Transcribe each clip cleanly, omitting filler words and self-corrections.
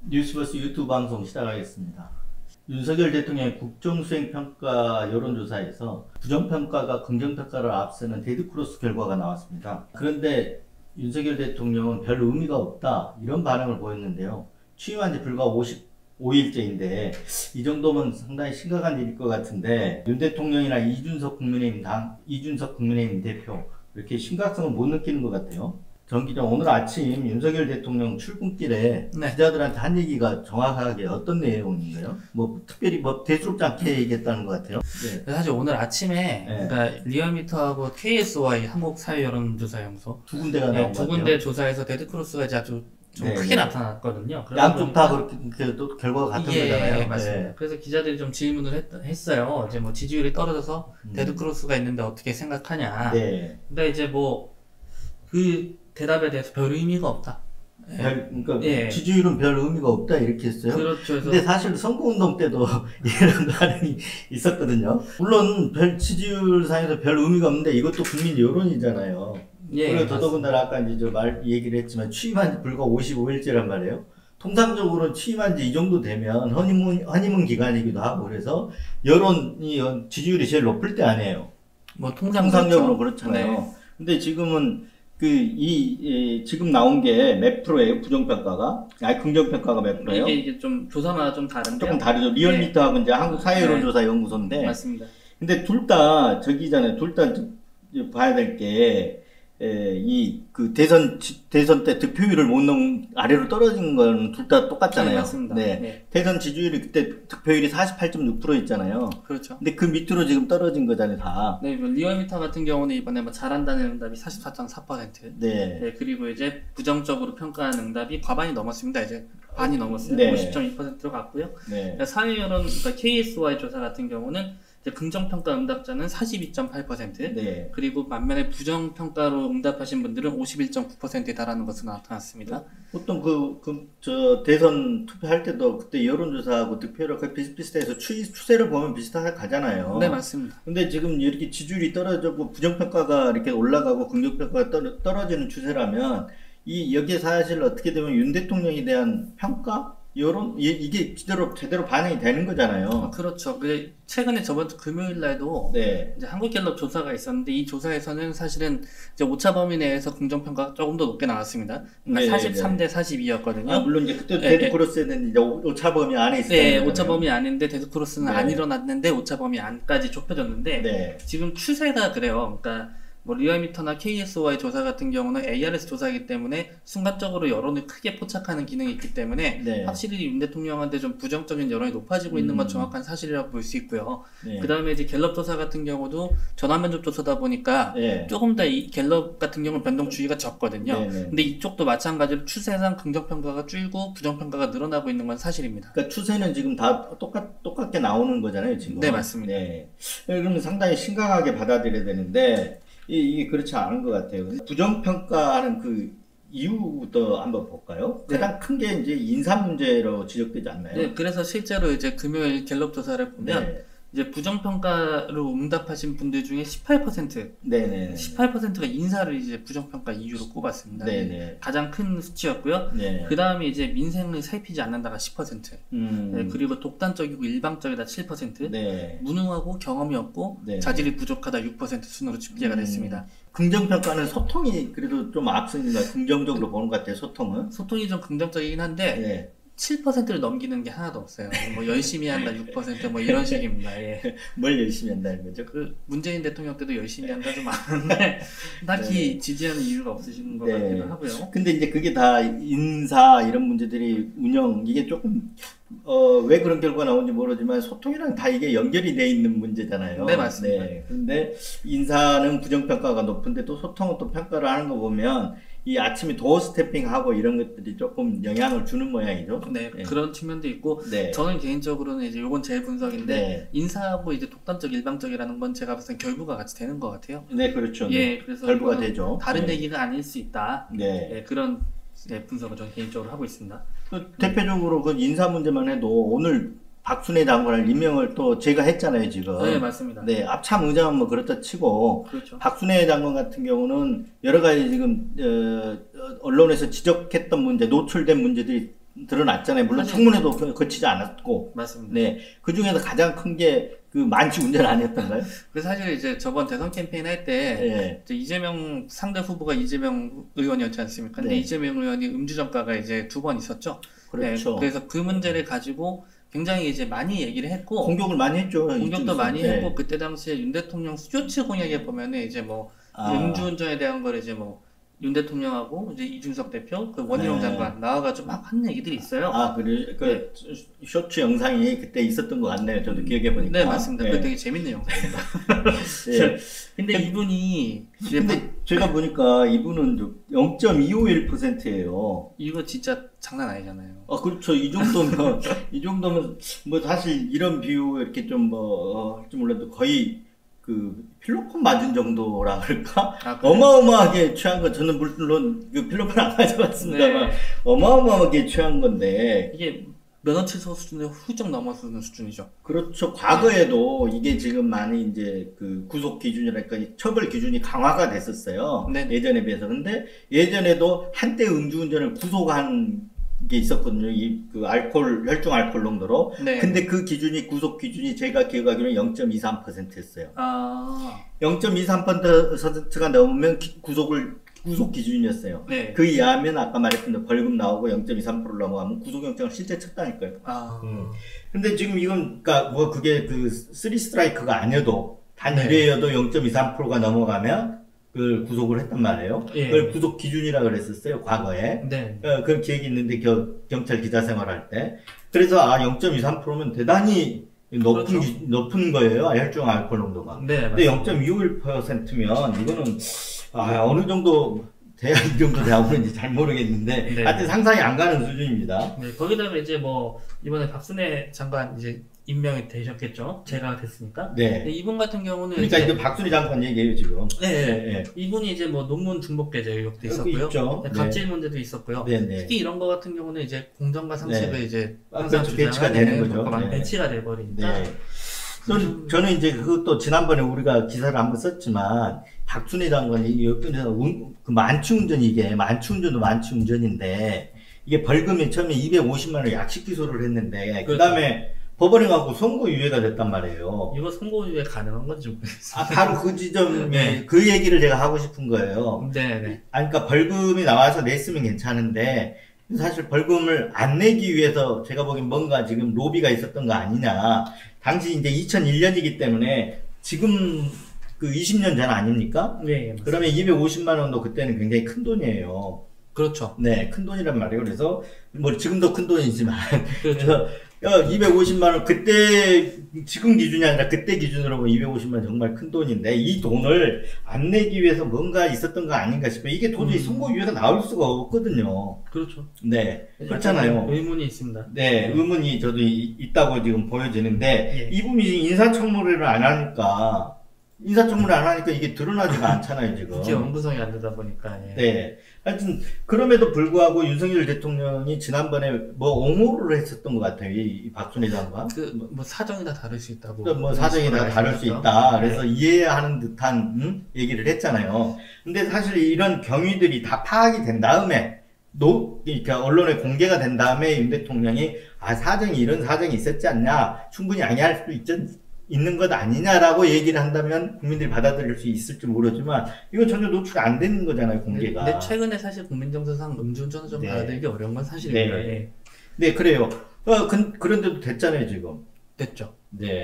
뉴스버스 유튜브 방송 시작하겠습니다. 윤석열 대통령의 국정수행평가 여론조사에서 부정평가가 긍정평가를 앞서는 데드크로스 결과가 나왔습니다. 그런데 윤석열 대통령은 별 의미가 없다 이런 반응을 보였는데요. 취임한 지 불과 55일째인데 이 정도면 상당히 심각한 일일 것 같은데 윤 대통령이나 이준석 국민의힘 대표 이렇게 심각성을 못 느끼는 것 같아요. 정 기자, 오늘 아침 윤석열 대통령 출근길에 기자들한테 한 얘기가 정확하게 어떤 내용인가요? 뭐 특별히 뭐 대수롭지 않게 얘기했다는 것 같아요. 네. 사실 오늘 아침에 그러니까 리얼미터하고 KSY 한국사회여론조사연구소 두 군데가 나온 것 두 같아요. 군데 조사에서 데드크로스가 이제 아주 좀 크게 나타났거든요. 양쪽 다 그렇게 또 결과가 같은 거잖아요. 예, 맞습니다. 그래서 기자들이 좀 질문을 했어요. 이제 뭐 지지율이 떨어져서 데드크로스가 있는데 어떻게 생각하냐. 근데 이제 뭐 그 대답에 대해서 별 의미가 없다. 그러니까 지지율은 별 의미가 없다 이렇게 했어요. 그렇죠. 근데 사실 선거운동 때도 이런 반응이 있었거든요. 물론 별 지지율 상에서 별 의미가 없는데 이것도 국민 여론이잖아요. 그리고 더더군다나 아까 이제 얘기를 했지만 취임한 지 불과 55일째란 말이에요. 통상적으로 취임한 지 이 정도 되면 허니문 기간이기도 하고 그래서 여론이 지지율이 제일 높을 때 아니에요. 뭐 통상적으로 그렇잖아요. 근데 지금은 지금 나온 게 몇 프로예요? 부정평가가? 긍정평가가 몇 프로예요? 이게 좀 조사마다 좀 다른데요. 조금 다르죠. 리얼미터하고 이제 한국사회여론조사연구소인데. 맞습니다. 근데 둘 다 저기잖아요. 둘 다 봐야 될 게, 대선 때 득표율을 못 아래로 떨어진 건 둘 다 똑같잖아요. 맞습니다. 대선 지지율이 그때 득표율이 48.6% 있잖아요. 그렇죠. 근데 그 밑으로 지금 떨어진 거잖아요, 다. 리얼미터 같은 경우는 이번에 뭐 잘한다는 응답이 44.4%. 그리고 이제 부정적으로 평가한 응답이 과반이 넘었습니다. 이제 반이 넘었어요. 50.2%로 갔고요. 사회여론, 그러니까 KSY 조사 같은 경우는 이제 긍정평가 응답자는 42.8%, 그리고 반면에 부정평가로 응답하신 분들은 51.9%에 달하는 것으로 나타났습니다. 보통 대선 투표할 때도 그때 여론조사하고 득표율이 거의 비슷비슷해서 추세를 보면 비슷하게 가잖아요. 네, 맞습니다. 근데 지금 이렇게 지지율이 떨어지고 부정평가가 이렇게 올라가고 긍정평가가 떨어지는 추세라면 여기에 사실 어떻게 되면 윤 대통령에 대한 평가? 여론? 이게 제대로 반영이 되는 거잖아요. 그렇죠. 최근에 저번 주 금요일 날도 이제 한국갤럽 조사가 있었는데 이 조사에서는 사실은 이제 오차 범위 내에서 긍정평가가 조금 더 높게 나왔습니다. 그러니까 43대 42였거든요. 물론 이제 그때 데드크로스는 이제 오차 범위 안에 있었어요. 오차 범위 안인데 데드크로스는 안 일어났는데 오차 범위 안까지 좁혀졌는데 지금 추세가 그래요. 그러니까 뭐 리얼미터나 KSY 조사 같은 경우는 ARS 조사이기 때문에 순간적으로 여론을 크게 포착하는 기능이 있기 때문에 확실히 윤 대통령한테 좀 부정적인 여론이 높아지고 있는 건 정확한 사실이라고 볼 수 있고요. 그 다음에 이제 갤럽 조사 같은 경우도 전화면접 조사다 보니까 조금 더 이 갤럽 같은 경우는 변동주의가 적거든요. 근데 이쪽도 마찬가지로 추세상 긍정평가가 줄고 부정평가가 늘어나고 있는 건 사실입니다. 그러니까 추세는 지금 다 똑같게 나오는 거잖아요, 지금. 네, 맞습니다. 그러면 상당히 심각하게 받아들여야 되는데 이게 그렇지 않은 것 같아요. 부정평가하는 그 이유부터 한번 볼까요? 가장 큰 게 이제 인사 문제로 지적되지 않나요? 그래서 실제로 이제 금요일 갤럽 조사를 보면 이제 부정평가로 응답하신 분들 중에 18%가 인사를 이제 부정평가 이유로 꼽았습니다. 가장 큰 수치였고요. 그 다음에 이제 민생을 살피지 않는다가 10%, 그리고 독단적이고 일방적이다 7%, 무능하고 경험이 없고 자질이 부족하다 6% 순으로 집계가 됐습니다. 긍정평가는 소통이 그래도 좀 앞서니까 긍정적으로 보는 것 같아요, 소통은. 소통이 좀 긍정적이긴 한데 7%를 넘기는 게 하나도 없어요. 뭐 열심히 한다 6% 뭐 이런 식입니다. 뭘 열심히 한다는 거죠? 문재인 대통령 때도 열심히 한다 좀 많은데 딱히 지지하는 이유가 없으신 것 같기도 하고요. 근데 이제 그게 다 인사 이런 문제들이 이게 조금 왜 그런 결과가 나오는지 모르지만 소통이랑 다 이게 연결이 돼 있는 문제잖아요. 네, 맞습니다. 근데 인사는 부정평가가 높은데 또 소통은 또 평가를 하는 거 보면 이 아침에 도어 스태핑하고 이런 것들이 조금 영향을 주는 모양이죠. 그런 측면도 있고, 저는 개인적으로는 이제 요건 제 분석인데, 인사하고 이제 독단적, 일방적이라는 건 제가 봤을 땐 결부가 같이 되는 것 같아요. 그렇죠. 그래서 결부가 되죠. 다른 얘기가 아닐 수 있다. 그런 분석을 저는 개인적으로 하고 있습니다. 대표적으로 그 인사 문제만 해도 오늘 박순애 장관을 임명을 또 제가 했잖아요, 지금. 맞습니다. 합참 의장은 뭐 그렇다 치고, 박순애 장관 같은 경우는 여러 가지 지금, 언론에서 지적했던 문제, 노출된 문제들이 드러났잖아요. 물론 사실- 청문회도 거치지 않았고. 맞습니다. 네. 그 중에서 가장 큰 게 그 만취 운전 아니었던가요? 그래서 사실 이제 저번 대선 캠페인 할 때 네. 이재명 상대 후보가 이재명 의원이었지 않습니까? 근데 네. 이재명 의원이 음주 전과가 이제 2번 있었죠. 그렇죠. 네, 그래서 그 문제를 가지고 굉장히 이제 많이 얘기를 했고 공격을 많이 했죠. 공격도 이쪽에서. 많이 네. 했고 그때 당시에 윤 대통령 쇼츠 공약에 보면은 이제 뭐 음주운전에 대한 걸 이제 뭐 윤 대통령하고 이제 이준석 대표, 그 원희룡 네. 장관 나와가지고 막 한 얘기들이 있어요. 그래, 그 쇼츠 영상이 그때 있었던 것 같네요. 저도 기억해 보니까. 네, 맞습니다. 네. 그게 되게 재밌는 영상입니다. 네. 근데 이분이 이제 근데 제가 보니까 이분은 0.251%예요. 이거 진짜 장난 아니잖아요. 그렇죠. 이 정도면, 이 정도면, 뭐, 사실 이런 비유, 이렇게 좀 뭐, 할지 몰라도 거의 그, 필로폰 맞은 정도라 그럴까? 그래요? 어마어마하게 취한 거, 저는 물론 그 필로폰 안 가져봤습니다만, 네. 어마어마하게 취한 건데, 이게 면허 취소 수준을 훌쩍 넘어서는 수준이죠. 그렇죠. 과거에도 이게 지금 많이 이제 그 구속 기준이랄까 처벌 기준이 강화가 됐었어요. 네. 예전에 비해서. 근데 예전에도 한때 음주운전을 구속한 게 있었거든요. 이 그 혈중 알코올 농도로. 네. 근데 그 기준이 구속 기준이 제가 기억하기로는 0.23%였어요. 0.23%가 넘으면 구속 기준이었어요. 네. 그 이하면 아까 말했던 대로 벌금 나오고 0.23% 넘어가면 구속영장을 실제 쳤다니까요. 근데 지금 이건, 그니까, 뭐, 그게 그, 3스트라이크가 아니어도, 단 네. 1회여도 0.23%가 넘어가면, 그걸 구속을 했단 말이에요. 예. 그걸 구속 기준이라 그랬었어요, 과거에. 네. 그런 기억이 있는데, 경찰 기자 생활할 때. 그래서, 0.23%면 대단히 높은, 그렇죠. 높은 거예요, 혈중 알코올 농도가. 네, 근데 맞습니다. 0.25%면, 이거는, 어느 정도 돼야 이 정도 되는지 잘 모르겠는데, 네. 하여튼 상상이 안 가는 수준입니다. 네, 거기다가 이제 뭐 이번에 박순애 장관 이제 임명이 되셨겠죠. 제가 됐으니까. 네. 근데 이분 같은 경우는 그러니까 이제 이제 박순희 장관 얘기예요 지금. 네, 이분이 이제 뭐 논문 중복 배제 의혹도 있었고요. 있죠. 네, 갑질 문제도 있었고요. 네네. 특히 이런 거 같은 경우는 이제 공정과 상식을 네. 이제 항상 그렇죠. 배치가 되는 거죠. 막 네. 배치가 돼버리니까. 네. 저는 이제 그것도 지난번에 우리가 기사를 한번 썼지만 박순희 장관이 그 만취운전이 이게 만취운전도 만취운전인데 이게 벌금이 처음에 250만 원 약식 기소를 했는데 그 다음에 법원에 가고 선고유예가 됐단 말이에요. 이거 선고유예 가능한 건지 모르겠어요. 바로 그 지점에 네. 그 얘기를 제가 하고 싶은 거예요. 네네. 그러니까 벌금이 나와서 냈으면 괜찮은데 사실 벌금을 안 내기 위해서 제가 보기엔 뭔가 지금 로비가 있었던 거 아니냐. 당시 이제 2001년이기 때문에 지금 그 20년 전 아닙니까? 네. 그러면 250만 원도 그때는 굉장히 큰 돈이에요. 그렇죠. 네, 큰 돈이란 말이에요. 그래서 뭐 지금도 큰 돈이지만 그렇죠. 250만 원 그때 지금 기준이 아니라 그때 기준으로 보면 250만 원 정말 큰 돈인데 이 돈을 안 내기 위해서 뭔가 있었던 거 아닌가 싶어요. 이게 도저히 선고유예가 나올 수가 없거든요. 그렇죠. 네, 그렇잖아요. 의문이 있습니다. 네, 의문이 저도 있다고 지금 보여지는데 예. 이분이 인사청문회를 안 하니까 이게 드러나지가 않잖아요 지금. 국제 원구성이 안 되다 보니까. 예. 네. 하여튼 그럼에도 불구하고 윤석열 대통령이 지난번에 뭐 옹호를 했었던 것 같아요. 이 박순애 장관. 뭐 사정이 다 다를 수 있다고. 뭐 사정이 다 다를 수 있다. 그래서 이해해야 하는 듯한 얘기를 했잖아요. 근데 사실 이런 경위들이 다 파악이 된 다음에 그러니까 언론에 공개가 된 다음에 윤 대통령이 사정이 이런 사정이 있었지 않냐, 충분히 양해할 수도 있는 것 아니냐라고 얘기를 한다면 국민들이 받아들일 수 있을지 모르지만 이건 전혀 노출이 안 되는 거잖아요, 공개가. 근데 최근에 사실 국민정서상 음주운전을 좀 네. 받아들이기 어려운 건 사실입니다. 네. 예. 네, 그래요. 그런데도 됐잖아요, 지금. 됐죠. 네.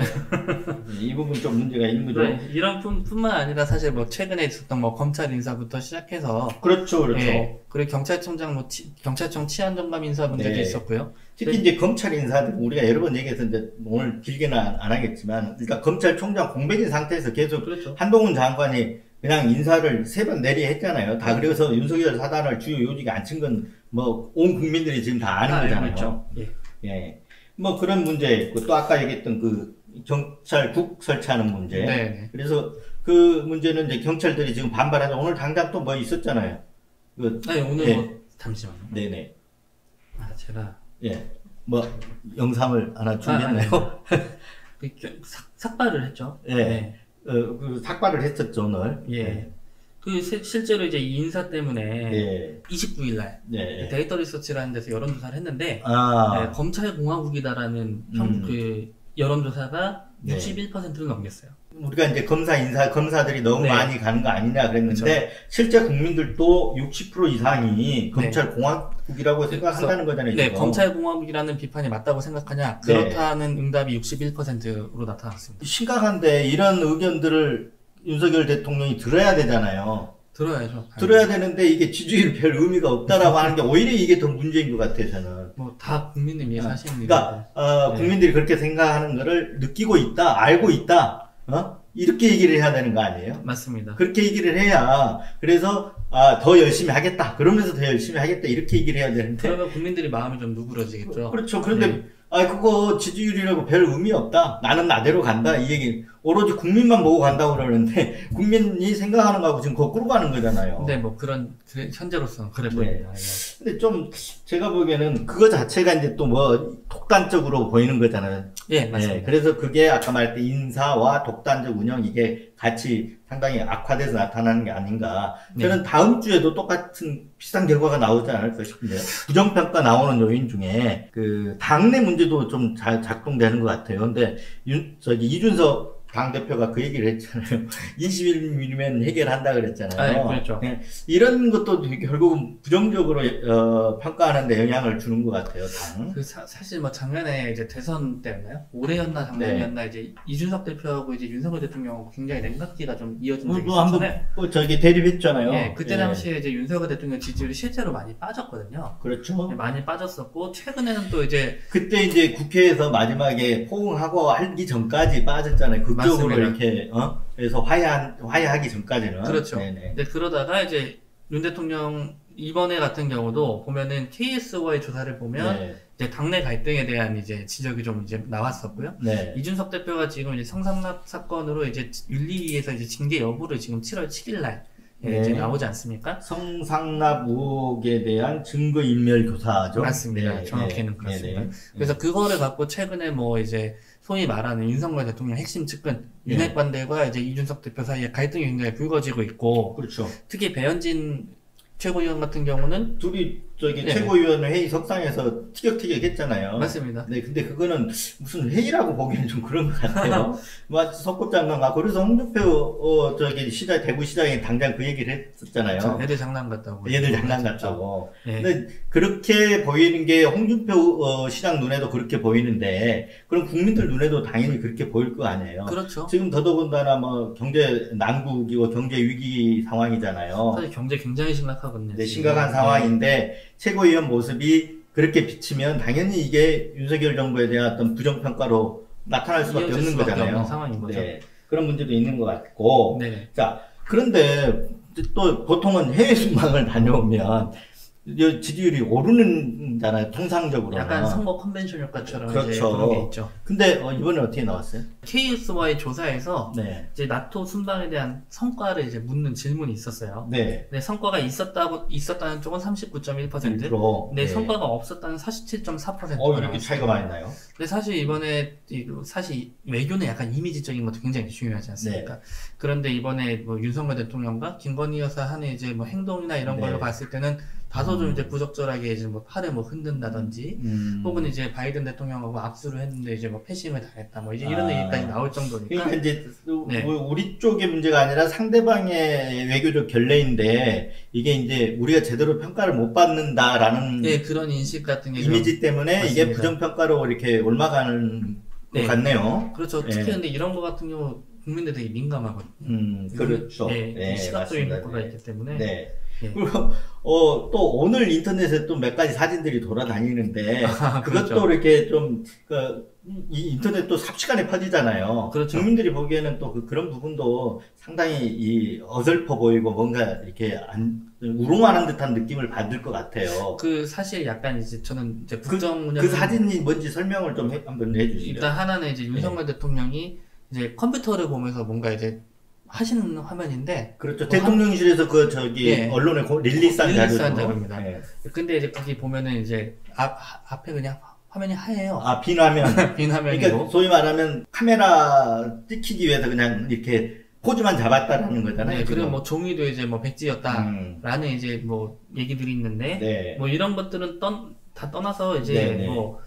이 부분 좀 문제가 있는 거죠. 네, 이런 뿐만 아니라 사실 뭐 최근에 있었던 뭐 검찰 인사부터 시작해서 그렇죠, 그렇죠. 예, 그리고 경찰청장 경찰청 치안정감 인사 문제도 네. 있었고요. 특히 이제 검찰 인사들 우리가 여러 번 얘기해서 이제 오늘 길게는 안 하겠지만, 그러니까 검찰총장 공백인 상태에서 계속 그렇죠. 한동훈 장관이 그냥 인사를 3번 내리했잖아요. 다 그래서 윤석열 사단을 주요 요직에 앉힌 건 뭐 온 국민들이 지금 다 아는 거잖아요. 그렇죠. 예. 예. 뭐 그런 문제 있고 또 아까 얘기했던 그 경찰국 설치하는 문제. 네. 그래서 그 문제는 이제 경찰들이 지금 반발하죠. 오늘 당장 또 뭐 있었잖아요. 아니 오늘 예. 뭐 잠시만요. 네네. 제가 예. 뭐 영상을 하나 준비했나요? 삭발을 했죠. 예. 그 삭발을 했었죠 오늘. 예. 네. 실제로 이제 이 인사 때문에 네. 29일 날 네. 데이터 리서치라는 데서 여론조사를 했는데 아. 검찰공화국이다라는 그 여론조사가 네. 61%를 넘겼어요. 우리가 이제 검사들이 너무 네. 많이 가는 거 아니냐 그랬는데 그렇죠. 실제 국민들도 60% 이상이 검찰공화국이라고 생각한다는 거잖아요. 네, 지금. 검찰공화국이라는 비판이 맞다고 생각하냐? 그렇다는 응답이 61%로 나타났습니다. 심각한데 이런 의견들을 윤석열 대통령이 들어야 되잖아요. 들어야죠. 들어야 되는데 이게 지지율 별 의미가 없다라고 하는 게 오히려 이게 더 문제인 것 같아요, 저는. 뭐 다 국민을 위해서 하시는 그러니까 국민들이 그렇게 생각하는 거를 느끼고 있다, 알고 있다, 이렇게 얘기를 해야 되는 거 아니에요? 맞습니다. 그렇게 얘기를 해야 그래서 더 열심히 하겠다. 그러면서 더 열심히 하겠다. 이렇게 얘기를 해야 되는데. 그러면 국민들이 마음이 좀 누그러지겠죠. 그렇죠. 그런데 그거 지지율이라고 별 의미 없다. 나는 나대로 간다. 이 얘기 오로지 국민만 보고 간다고 그러는데 국민이 생각하는 거하고 지금 거꾸로 가는 거잖아요. 네, 뭐 현재로서는 그래 보입니다. 근데 좀 제가 보기에는 그거 자체가 이제 또 뭐 독단적으로 보이는 거잖아요. 예, 맞습니다. 그래서 그게 아까 말할 때 인사와 독단적 운영 이게 같이 상당히 악화돼서 나타나는 게 아닌가. 저는 다음 주에도 똑같은 비슷한 결과가 나오지 않을까 싶은데요. 부정평가 나오는 요인 중에 그 당내 문제도 좀 잘 작동되는 것 같아요. 근데 이준석 당대표가 그 얘기를 했잖아요. 21일이면 해결한다 그랬잖아요. 그렇죠. 이런 것도 결국은 부정적으로 평가하는데 영향을 주는 것 같아요. 당. 사실 뭐 작년에 이제 대선 때였나요? 올해였나 작년이었나 이제 이준석 대표하고 이제 윤석열 대통령하고 굉장히 냉각기가 좀 이어진 적이 있었잖아요. 한번 대립했잖아요. 네, 그때 당시에 이제 윤석열 대통령 지지율이 실제로 많이 빠졌거든요. 그렇죠. 많이 빠졌었고 최근에는 또 이제 그때 이제 국회에서 마지막에 포옹하고 하기 전까지 빠졌잖아요. 극적으로 이렇게 그래서 화해하기 전까지는. 그렇죠. 네네. 근데 그러다가 이제 윤 대통령 이번에 같은 경우도 보면은 KSY 조사를 보면 이제 당내 갈등에 대한 이제 지적이 좀 이제 나왔었고요. 이준석 대표가 지금 이제 성상납 사건으로 이제 윤리위에서 이제 징계 여부를 지금 7월 7일 날 이제 나오지 않습니까? 성상납 의혹에 대한 증거인멸 교사죠. 맞습니다. 정확히는 그렇습니다. 그래서 그거를 갖고 최근에 뭐 이제 소위 말하는 윤석열 대통령 핵심 측근 윤핵관들과 이제 이준석 대표 사이에 갈등이 굉장히 불거지고 있고, 그렇죠. 특히 배현진 최고위원 같은 경우는 둘이 최고위원 회의 석상에서 티격태격 했잖아요. 맞습니다. 네, 근데 그거는 무슨 회의라고 보기에는 좀 그런 것 같아요. 석고장관 가고, 그래서 홍준표, 대구시장에 당장 그 얘기를 했었잖아요. 애들 장난 같다고. 얘들 장난 같다고. 근데 그렇게 보이는 게 홍준표 시장 눈에도 그렇게 보이는데, 그럼 국민들 눈에도 당연히 그렇게 보일 거 아니에요. 그렇죠. 지금 더더군다나 뭐 경제 난국이고 경제 위기 상황이잖아요. 사실 경제 굉장히 심각하거든요. 네, 심각한 상황인데, 최고위원 모습이 그렇게 비치면 당연히 이게 윤석열 정부에 대한 어떤 부정평가로 나타날 수밖에 없는 거잖아요. 없는 상황인 거죠. 네, 그런 문제도 있는 것 같고. 네. 자, 그런데 또 보통은 해외 순방을 다녀오면 지지율이 오르는잖아요, 통상적으로. 약간 선거 컨벤션 효과처럼 그렇죠. 이제 그런 게 있죠. 근데 이번에 어떻게 나왔어요? KSY 조사에서 이제 나토 순방에 대한 성과를 이제 묻는 질문이 있었어요. 네. 성과가 있었다는 쪽은 39.1%, 근데 성과가 없었다는 47.4%. 이렇게 차이가 많이 나요? 근데 사실 이번에 사실 외교는 약간 이미지적인 것도 굉장히 중요하지 않습니까? 그런데 이번에 뭐 윤석열 대통령과 김건희 여사 하는 이제 뭐 행동이나 이런 걸로 봤을 때는 다소 좀 이제 부적절하게 이제 뭐 팔을 뭐 흔든다든지, 혹은 이제 바이든 대통령하고 압수를 했는데 이제 뭐 패싱을 당했다, 뭐 이제 이런 얘기까지 나올 정도니까. 그러니까 이제 우리 쪽의 문제가 아니라 상대방의 외교적 결례인데, 이게 이제 우리가 제대로 평가를 못 받는다라는 그런 인식 같은 게 이미지 때문에 맞습니다. 이게 부정평가로 이렇게 올라가는 것 같네요. 그렇죠. 특히 근데 이런 거 같은 경우 국민들 되게 민감하거든요. 그렇죠. 시각적인 효과가 있기 때문에. 그리고 또 오늘 인터넷에 또 몇 가지 사진들이 돌아다니는데 그것도 그렇죠. 이렇게 좀 이 인터넷도 삽시간에 퍼지잖아요. 그렇죠. 국민들이 보기에는 또 그런 부분도 상당히 어설퍼 보이고 뭔가 이렇게 우롱하는 듯한 느낌을 받을 것 같아요. 사실 약간 이제 저는 이제 국정 운영 그 사진이 뭔지 설명을 좀 한번 해주시죠. 일단 하나는 이제 윤석열 대통령이 이제 컴퓨터를 보면서 뭔가 이제 하시는 화면인데. 그렇죠. 대통령실에서 언론에 릴리스한 자료입니다. 근데 이제 거기 보면은 이제 앞에 그냥 화면이 하얘요. 빈 화면. 빈 화면이고. 그러니까 소위 말하면 카메라 찍히기 위해서 그냥 이렇게 포즈만 잡았다라는 거잖아요. 네, 그리고 지금. 뭐 종이도 이제 뭐 백지였다라는 이제 뭐 얘기들이 있는데 네. 뭐 이런 것들은 다 떠나서 이제 네, 네. 뭐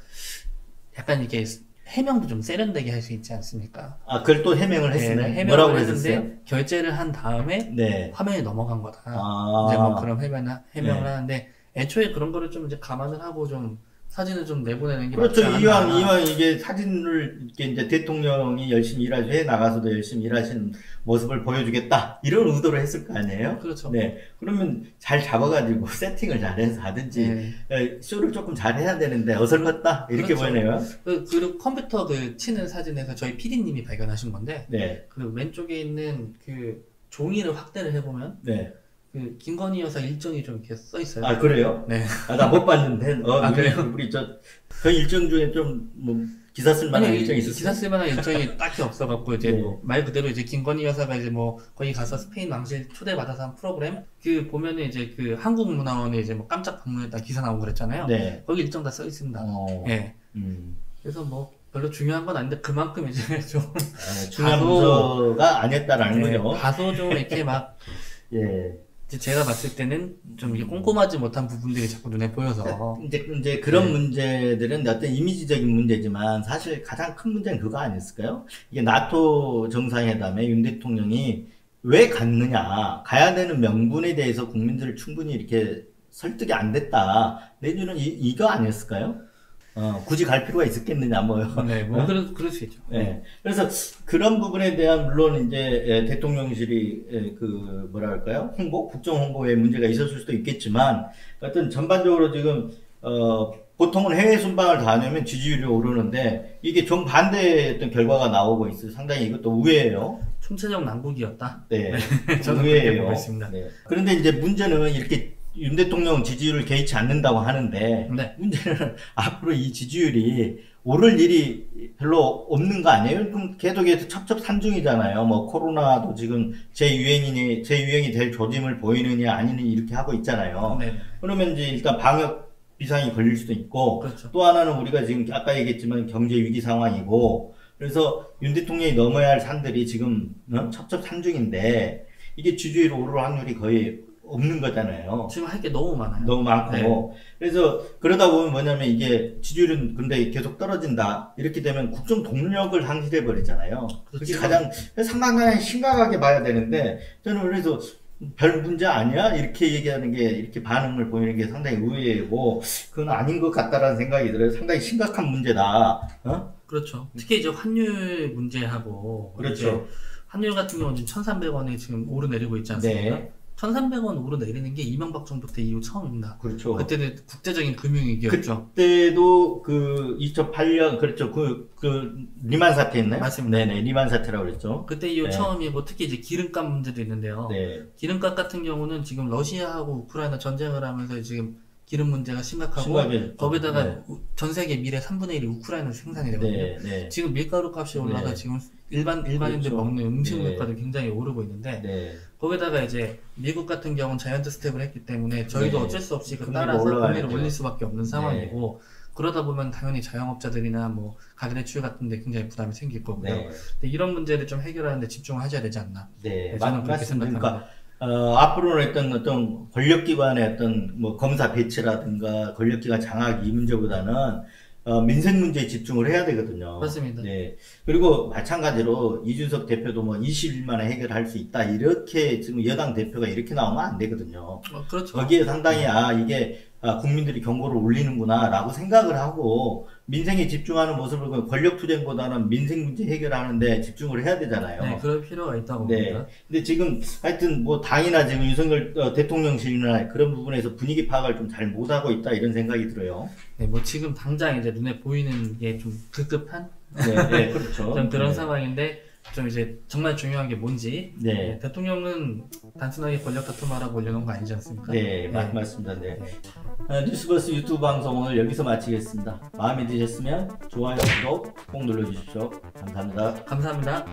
약간 이렇게 해명도 좀 세련되게 할 수 있지 않습니까? 아, 그걸 또 해명을 했으네. 네, 해명을 뭐라고 했는데 했었어요? 결제를 한 다음에 네. 화면이 넘어간 거다. 아. 이제 뭐 그런 해명을 네. 하는데 애초에 그런 거를 좀 이제 감안을 하고 좀 사진을 좀 내보내는 게 그렇죠. 맞지 이왕 않나. 이게 사진을 이렇게 이제 대통령이 열심히 해 나가서도 열심히 일하시는 모습을 보여주겠다 이런 의도로 했을 거 아니에요? 그렇죠. 네. 그러면 잘 잡아가지고 세팅을 잘해서 하든지 쇼를 조금 잘해야 되는데 어설펐다 이렇게 그렇죠. 보이네요. 그리고 컴퓨터 그 치는 사진에서 저희 PD님이 발견하신 건데 네. 그 왼쪽에 있는 그 종이를 확대를 해보면 네. 그 김건희 여사 일정이 좀 이렇게 써 있어요. 아, 그래요? 네. 아, 나 못 봤는데. 그래요? 우리 그 일정 중에 좀 뭐 기사 쓸 만한 일정이 있었어요? 기사 쓸 만한 일정이 딱히 없어갖고 이제 네. 뭐 말 그대로 이제 김건희 여사가 이제 뭐 거기 가서 스페인 왕실 초대받아서 한 프로그램 그 보면은 이제 그 한국문화원에 이제 뭐 깜짝 방문했다 기사 나오고 그랬잖아요. 네. 거기 일정 다 써 있습니다. 예. 그래서 뭐 별로 중요한 건 아닌데 그만큼 이제 좀 중요한 문서가 아니었다라는 거죠. 다소 좀 이렇게 막 예. 이제 제가 봤을 때는 좀 이게 꼼꼼하지 못한 부분들이 자꾸 눈에 보여서 이제 그런 문제들은 어떤 이미지적인 문제지만 사실 가장 큰 문제는 그거 아니었을까요? 이게 나토 정상회담에 윤 대통령이 왜 갔느냐, 가야 되는 명분에 대해서 국민들을 충분히 이렇게 설득이 안 됐다. 내지는 이거 아니었을까요? 굳이 갈 필요가 있었겠느냐, 뭐. 네, 뭐 그럴 수 있죠. 네. 그래서 그런 부분에 대한 물론 이제 대통령실이 그 뭐랄까요? 국정 홍보에 문제가 있었을 수도 있겠지만 어떤 전반적으로 지금 보통은 해외 순방을 다녀면 지지율이 오르는데 이게 정반대의 어떤 결과가 나오고 있어요. 상당히 이것도 우회예요. 총체적 난국이었다. 네. 저는 우회예요. 그렇게 보고 있습니다. 네. 그런데 이제 문제는 이렇게 윤 대통령 지지율을 개의치 않는다고 하는데 네. 문제는 앞으로 이 지지율이 오를 일이 별로 없는 거 아니에요? 그럼 계속해서 첩첩산중이잖아요. 뭐 코로나도 지금 재유행이 될 조짐을 보이느냐 아니느냐 이렇게 하고 있잖아요. 네. 그러면 이제 일단 방역 비상이 걸릴 수도 있고 그렇죠. 또 하나는 우리가 지금 아까 얘기했지만 경제 위기 상황이고 그래서 윤 대통령이 넘어야 할 산들이 지금 첩첩산중인데 이게 지지율 오를 확률이 거의 없는 거잖아요. 지금 할 게 너무 많아요. 너무 많고. 네. 그래서 그러다 보면 뭐냐면 이게 지지율은 근데 계속 떨어진다. 이렇게 되면 국정 동력을 상실해 버리잖아요. 그게 그렇죠. 가장 상당히 심각하게 봐야 되는데 저는 그래서 별 문제 아니야? 이렇게 얘기하는 게 이렇게 반응을 보이는 게 상당히 의외고 그건 아닌 것 같다라는 생각이 들어요. 상당히 심각한 문제다. 그렇죠. 특히 이제 환율 문제하고 그렇죠. 이제 환율 같은 경우는 지금 1,300원에 지금 오르내리고 있지 않습니까? 네. 1,300원 오르내리는 게 이명박 정부 때 이후 처음입니다. 그렇죠. 그때는 국제적인 금융위기였죠. 그때도 그 2008년 그렇죠. 그 리만 사태 있나요? 맞습니다. 네네 리만 사태라고 그랬죠. 그때 이후 네. 처음이고 특히 이제 기름값 문제도 있는데요. 네. 기름값 같은 경우는 지금 러시아하고 우크라이나 전쟁을 하면서 지금 기름 문제가 심각하고 심하게 거기다가 네. 전 세계 밀의 3분의 1이 우크라이나에서 생산이 되거든요. 네, 네. 지금 밀가루 값이 올라서 네. 지금 일반인들 그렇죠. 먹는 음식 네. 물가도 굉장히 오르고 있는데 네. 거기다가 이제 미국 같은 경우는 자이언트 스텝을 했기 때문에 저희도 네. 어쩔 수 없이 그 금리가 따라서 올라가야죠. 금리를 올릴 수밖에 없는 상황이고 그러다 보면 당연히 자영업자들이나 뭐 가계대출 같은 데 굉장히 부담이 생길 거고요. 네. 근데 이런 문제를 좀 해결하는데 집중을 하셔야 되지 않나. 네, 저는 그렇게 맞습니다. 생각합니다. 그러니까 앞으로는 어떤 권력기관의 어떤 뭐 검사 배치라든가 권력기관 장악 이 문제보다는 민생 문제에 집중을 해야 되거든요. 맞습니다. 네. 그리고 마찬가지로 이준석 대표도 뭐 20일 만에 해결할 수 있다 이렇게 지금 여당 대표가 이렇게 나오면 안 되거든요. 그렇죠. 거기에 상당히 이게 국민들이 경고를 울리는구나라고 생각을 하고 민생에 집중하는 모습을 보면 권력투쟁보다는 민생 문제 해결하는데 집중을 해야 되잖아요. 네, 그럴 필요가 있다고 네. 봅니다. 근데 지금 하여튼 뭐 당이나 지금 윤석열 대통령실이나 그런 부분에서 분위기 파악을 좀 잘 못하고 있다 이런 생각이 들어요. 네, 뭐 지금 당장 이제 눈에 보이는 게 좀 급급한 네, 네 그렇죠. 좀 그런 네. 상황인데 좀 이제 정말 중요한 게 뭔지 네. 대통령은 단순하게 권력 다툼하라고 올려놓은 거 아니지 않습니까? 네, 맞습니다. 네. 뉴스버스 유튜브 방송 오늘 여기서 마치겠습니다. 마음에 드셨으면 좋아요, 구독 꼭 눌러주십시오. 감사합니다. 감사합니다.